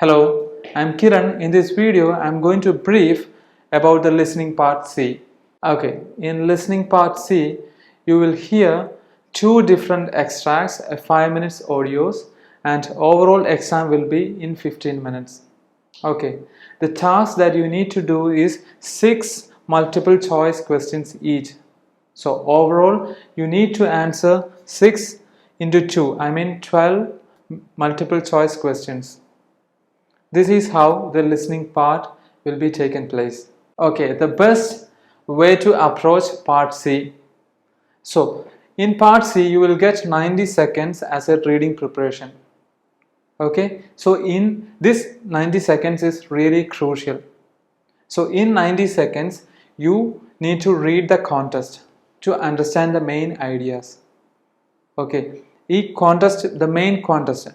Hello, I'm Kiran. In this video, I'm going to brief about the listening part C. Okay, in listening part C, you will hear two different extracts, 5 minutes audios, and overall exam will be in 15 minutes. Okay, the task that you need to do is 6 multiple choice questions each. So overall, you need to answer 6 into 2, I mean 12 multiple choice questions. This is how the listening part will be taken place. Okay, the best way to approach part C. So, in part C, you will get 90 seconds as a reading preparation. Okay, so in this 90 seconds is really crucial. So, in 90 seconds, you need to read the contest to understand the main ideas. Okay, ഈ context the main context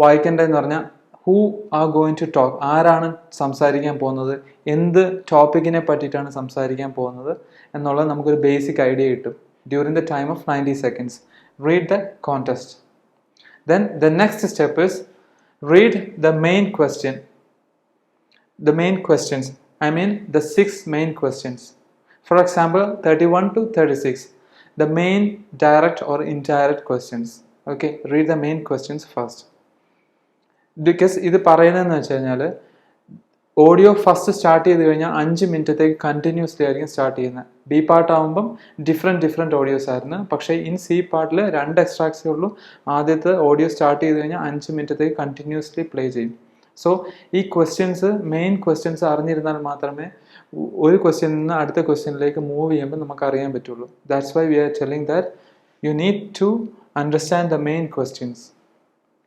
വായിക്കേണ്ടതെന്ന് പറഞ്ഞാൽ who are going to talk, ആരാണ് സംസാരിക്കാൻ പോകുന്നത്, എന്ത് ടോപ്പിക്കിനെ പറ്റിയിട്ടാണ് സംസാരിക്കാൻ പോകുന്നത് എന്നുള്ളത് നമുക്കൊരു ബേസിക് ഐഡിയ കിട്ടും during the time of 90 seconds. Read the contest. Then the next step is read the main question. The main questions, I mean the 6 main questions. For example, 31 to 36, the main direct or indirect questions. Okay, read the main questions first. Because ഇത് പറയുന്നതെന്ന് വെച്ച് കഴിഞ്ഞാൽ audio first start ചെയ്ത് കഴിഞ്ഞാൽ 5 മിനിറ്റത്തേക്ക് continuously ആയിരിക്കും start ചെയ്യുന്നത്. B part ആകുമ്പം different audios ആയിരുന്നു. പക്ഷേ ഇൻ സി പാർട്ടിൽ 2 എക്സ്ട്രാക്ട്സേ ഉള്ളൂ. ആദ്യത്തെ ഓഡിയോ സ്റ്റാർട്ട് ചെയ്ത് കഴിഞ്ഞാൽ 5 മിനിറ്റത്തേക്ക് കണ്ടിന്യൂസ്ലി പ്ലേ ചെയ്യും. സോ ഈ ക്വസ്റ്റ്യൻസ് മെയിൻ ക്വസ്റ്റ്യൻസ് അറിഞ്ഞിരുന്നാൽ മാത്രമേ ഒരു ക്വസ്റ്റ്യനിൽ നിന്ന് അടുത്ത ക്വസ്റ്റ്യനിലേക്ക് മൂവ് ചെയ്യുമ്പോൾ നമുക്ക് അറിയാൻ പറ്റുള്ളൂ. That's why we are telling that you need to understand the main questions.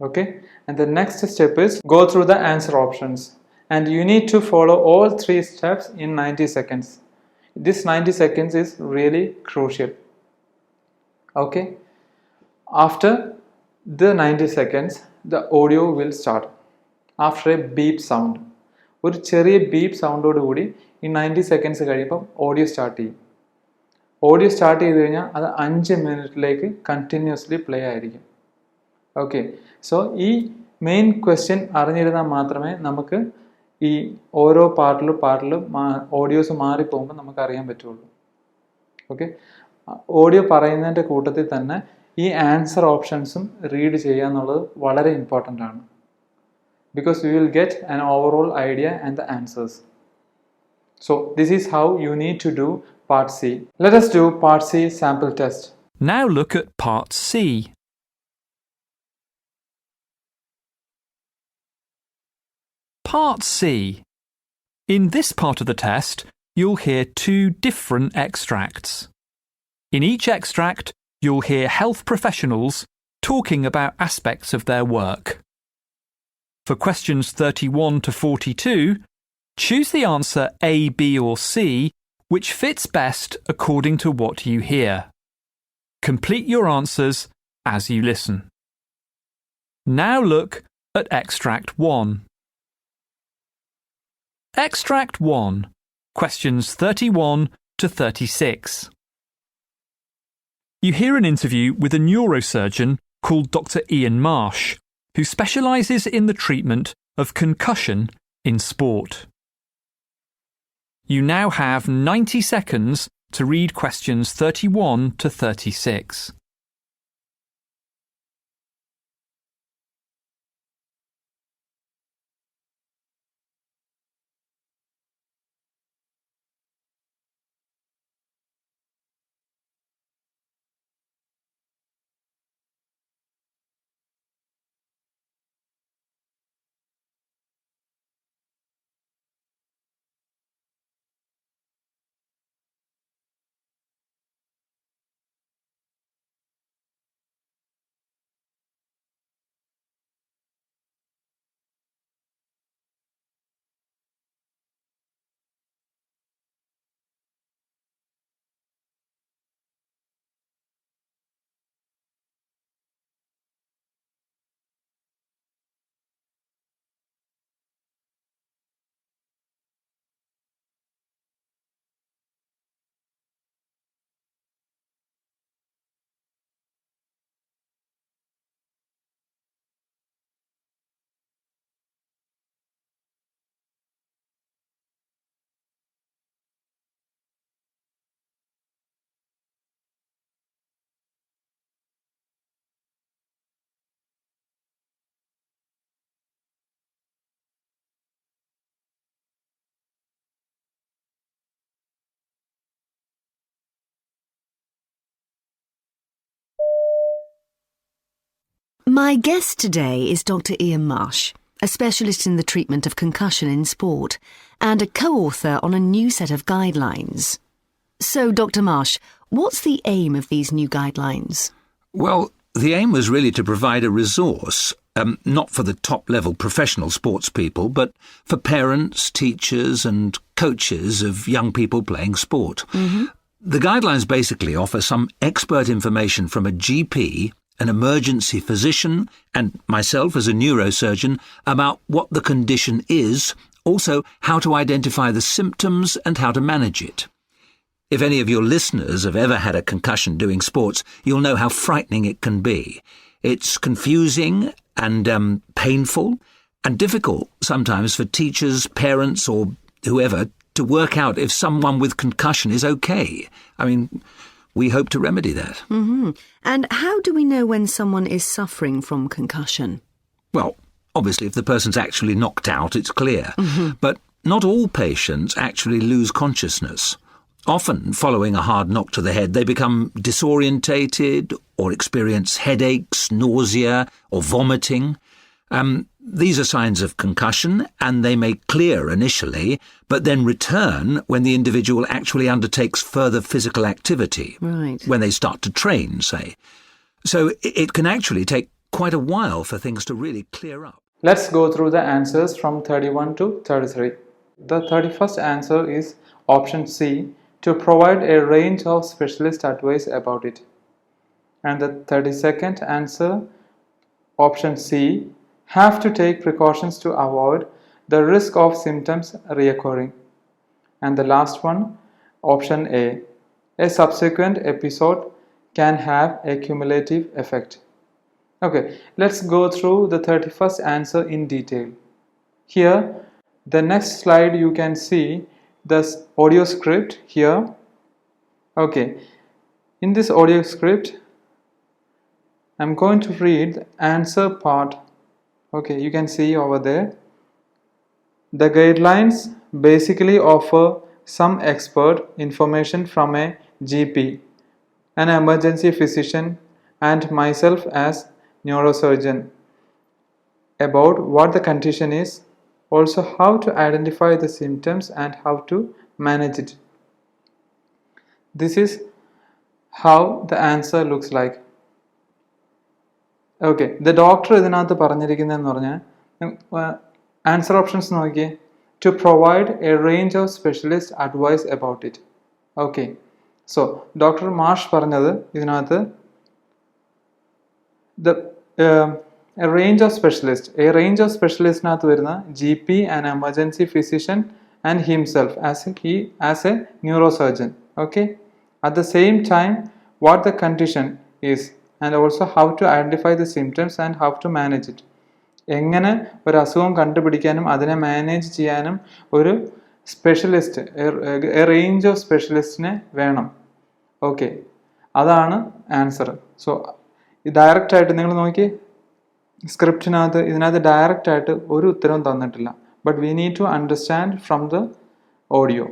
Okay, and the next step is go through the answer options, and you need to follow all 3 steps in 90 seconds. This 90 seconds is really crucial. Okay, after the 90 seconds the audio will start after a beep sound. ഒരു ചെറിയ beep സൗണ്ടോട് കൂടി ഈ 90 seconds കഴിയുമ്പോൾ audio start ചെയ്യും. Audio start ചെയ്ത് കഴിഞ്ഞാൽ അത് 5 മിനിറ്റിലേക്ക് continuously play ആയിരിക്കും. ഓക്കെ, സോ ഈ മെയിൻ ക്വസ്റ്റ്യൻ അറിഞ്ഞിരുന്നാൽ മാത്രമേ നമുക്ക് ഈ ഓരോ പാർട്ടിലും ഓഡിയോസ് മാറിപ്പോകുമ്പോൾ നമുക്ക് അറിയാൻ പറ്റുള്ളൂ. ഓക്കെ, ഓഡിയോ പറയുന്നതിൻ്റെ കൂട്ടത്തിൽ തന്നെ ഈ ആൻസർ ഓപ്ഷൻസും റീഡ് ചെയ്യുക എന്നുള്ളത് വളരെ ഇമ്പോർട്ടൻ്റ് ആണ്. Because we will get an overall idea and the answers. So this is how you need to do part C. Let us do part C sample test. Now look at part C. Part C. In this part of the test, you'll hear 2 different extracts. In each extract, you'll hear health professionals talking about aspects of their work. For questions 31 to 42, choose the answer A, B or C which fits best according to what you hear. Complete your answers as you listen. Now look at Extract 1. Extract 1, questions 31 to 36. You hear an interview with a neurosurgeon called Dr. Ian Marsh, who specialises in the treatment of concussion in sport. You now have 90 seconds to read questions 31 to 36. My guest today is Dr. Ian Marsh, a specialist in the treatment of concussion in sport and a co-author on a new set of guidelines. So, Dr. Marsh, what's the aim of these new guidelines? Well, the aim was really to provide a resource, not for the top-level professional sports people, but for parents, teachers and coaches of young people playing sport. The guidelines basically offer some expert information from a GP, an emergency physician, and myself as a neurosurgeon about what the condition is, also how to identify the symptoms and how to manage it. If any of your listeners have ever had a concussion doing sports, you'll know how frightening it can be. It's confusing and painful and difficult sometimes for teachers, parents or whoever to work out if someone with concussion is okay. I mean, we hope to remedy that. And how do we know when someone is suffering from concussion? Well, obviously if the person's actually knocked out, it's clear. But not all patients actually lose consciousness. Often, following a hard knock to the head, they become disorientated or experience headaches, nausea or vomiting. These are signs of concussion and they may clear initially, but then return when the individual actually undertakes further physical activity. Right. When they start to train, say. So it can actually take quite a while for things to really clear up. Let's go through the answers from 31 to 33. The 31st answer is option C, to provide a range of specialist advice about it. And the 32nd answer, option C, have to take precautions to avoid the risk of symptoms reoccurring. And the last one, option A subsequent episode can have a cumulative effect. Okay, let's go through the 31st answer in detail. Here, the next slide you can see the audio script here. Okay, in this audio script, I'm going to read the answer part. Okay, you can see over there. The guidelines basically offer some expert information from a GP, an emergency physician, and myself as neurosurgeon about what the condition is, also how to identify the symptoms and how to manage it. This is how the answer looks like. Okay, the doctor ഇതിനകത്ത് പറഞ്ഞിരിക്കുന്നതെന്ന് പറഞ്ഞാൽ answer options നോക്കിയേ, to provide a range of specialist advice about it. Okay, so doctor മാഷ് പറഞ്ഞത് ഇതിനകത്ത് a range of specialists വരുന്ന GP, an emergency physician and himself as a neurosurgeon. Okay, at the same time what the condition is and also how to identify the symptoms and how to manage it. എങ്ങനെ ഒരു അസുഖം കണ്ടുപിടിക്കാനും അതിനെ manage ചെയ്യാനും ഒരു specialist, A range of സ്പെഷ്യലിസ്റ്റിനെ വേണം. Okay, അതാണ് answer. So ഡയറക്റ്റായിട്ട് നിങ്ങൾ നോക്കി സ്ക്രിപ്റ്റിനകത്ത് ഇതിനകത്ത് ഡയറക്റ്റായിട്ട് ഒരു ഉത്തരവും തന്നിട്ടില്ല. But we need to understand from the audio.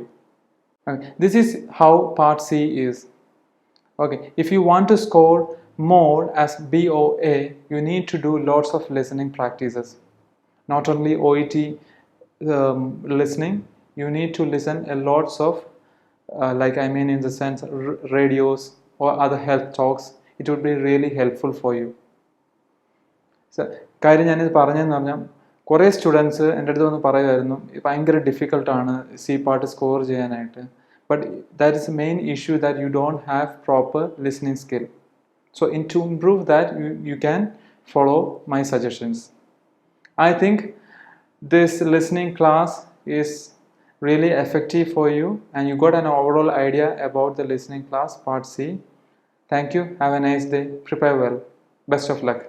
This is how part C is. Okay, if you want to score more as BOA, you need to do lots of listening practices. Not only OET listening, you need to listen a lots of in the sense radios or other health talks. It would be really helpful for you. കാര്യം ഞാനിത് പറഞ്ഞതെന്ന് പറഞ്ഞാൽ കുറേ students എൻ്റെ അടുത്ത് വന്ന് പറയുമായിരുന്നു ഭയങ്കര ഡിഫിക്കൽട്ടാണ് സി പാർട്ട് സ്കോർ ചെയ്യാനായിട്ട്. But that is the main issue, that you don't have proper listening skill. So to improve that, you can follow my suggestions. I think this listening class is really effective for you and you got an overall idea about the listening class part C. Thank you. Have a nice day. Prepare well. Best of luck.